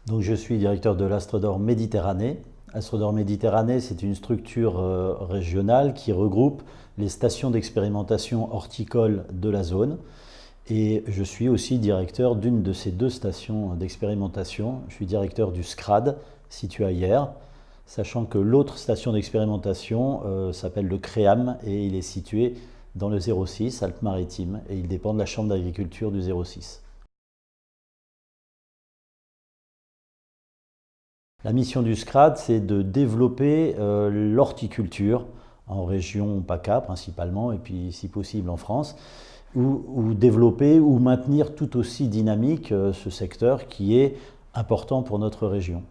Donc, je suis directeur de l'Astre d'Or Méditerranée. Astre d'Or Méditerranée, c'est une structure régionale qui regroupe les stations d'expérimentation horticole de la zone. Et je suis aussi directeur d'une de ces deux stations d'expérimentation. Je suis directeur du SCRAD, situé à Hyères, sachant que l'autre station d'expérimentation s'appelle le CREAM et il est situé dans le 06, Alpes-Maritimes, et il dépend de la Chambre d'agriculture du 06. La mission du SCRAD, c'est de développer l'horticulture en région PACA principalement, et puis si possible en France, ou développer ou maintenir tout aussi dynamique ce secteur qui est important pour notre région.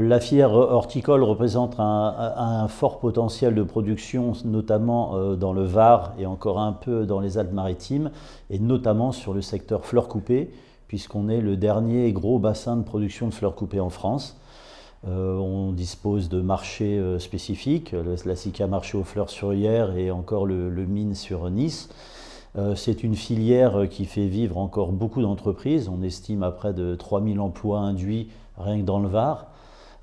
La filière horticole représente un fort potentiel de production, notamment dans le Var et encore un peu dans les Alpes-Maritimes, et notamment sur le secteur fleurs coupées, puisqu'on est le dernier gros bassin de production de fleurs coupées en France. On dispose de marchés spécifiques, la SICA marché aux fleurs sur Hyères et encore le Mine sur Nice. C'est une filière qui fait vivre encore beaucoup d'entreprises. On estime à près de 3000 emplois induits rien que dans le Var.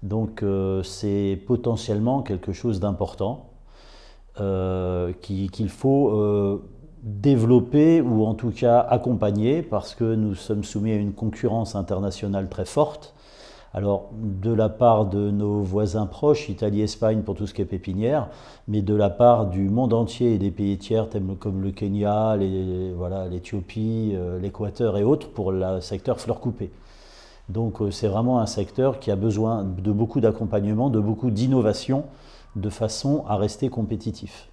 Donc c'est potentiellement quelque chose d'important qu'il faut développer ou en tout cas accompagner parce que nous sommes soumis à une concurrence internationale très forte. Alors de la part de nos voisins proches, Italie, Espagne pour tout ce qui est pépinière, mais de la part du monde entier et des pays tiers comme le Kenya, l'Éthiopie, l'Équateur et autres pour le secteur fleurs coupées. Donc c'est vraiment un secteur qui a besoin de beaucoup d'accompagnement, de beaucoup d'innovation, de façon à rester compétitif.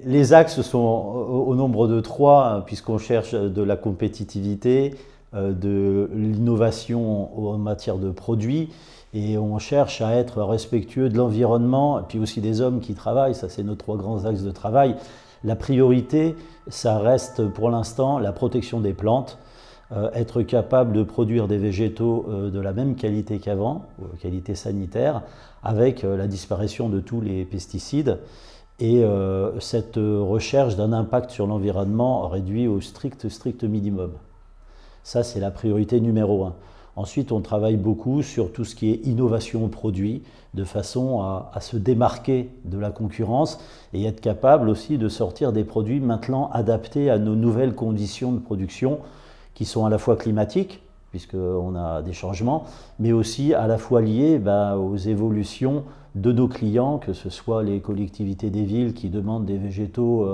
Les axes sont au nombre de 3, puisqu'on cherche de la compétitivité, de l'innovation en matière de produits, et on cherche à être respectueux de l'environnement, et puis aussi des hommes qui travaillent, ça c'est nos 3 grands axes de travail. La priorité, ça reste pour l'instant la protection des plantes, être capable de produire des végétaux de la même qualité qu'avant, qualité sanitaire, avec la disparition de tous les pesticides, et cette recherche d'un impact sur l'environnement réduit au strict minimum. Ça, c'est la priorité numéro 1. Ensuite, on travaille beaucoup sur tout ce qui est innovation produit, de façon à se démarquer de la concurrence et être capable aussi de sortir des produits maintenant adaptés à nos nouvelles conditions de production qui sont à la fois climatiques, puisqu'on a des changements, mais aussi à la fois liés aux évolutions de nos clients, que ce soit les collectivités des villes qui demandent des végétaux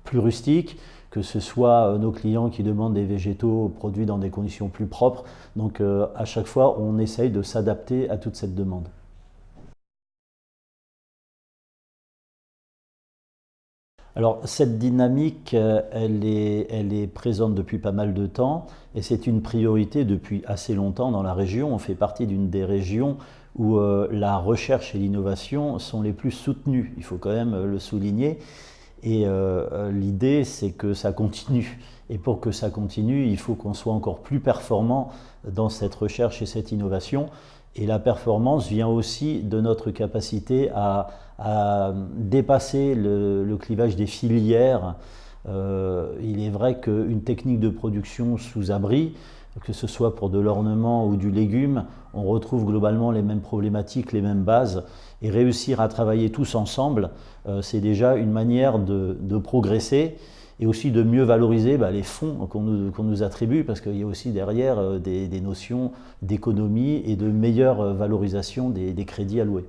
plus rustiques, que ce soit nos clients qui demandent des végétaux produits dans des conditions plus propres. Donc à chaque fois, on essaye de s'adapter à toute cette demande. Alors cette dynamique, elle est présente depuis pas mal de temps et c'est une priorité depuis assez longtemps dans la région. On fait partie d'une des régions où la recherche et l'innovation sont les plus soutenues, il faut quand même le souligner. Et l'idée, c'est que ça continue. Et pour que ça continue, il faut qu'on soit encore plus performant dans cette recherche et cette innovation. Et la performance vient aussi de notre capacité à dépasser le clivage des filières. Il est vrai qu'une technique de production sous abri, que ce soit pour de l'ornement ou du légume, on retrouve globalement les mêmes problématiques, les mêmes bases. Et réussir à travailler tous ensemble, c'est déjà une manière de progresser et aussi de mieux valoriser les fonds qu'on nous attribue, parce qu'il y a aussi derrière des notions d'économie et de meilleure valorisation des crédits alloués.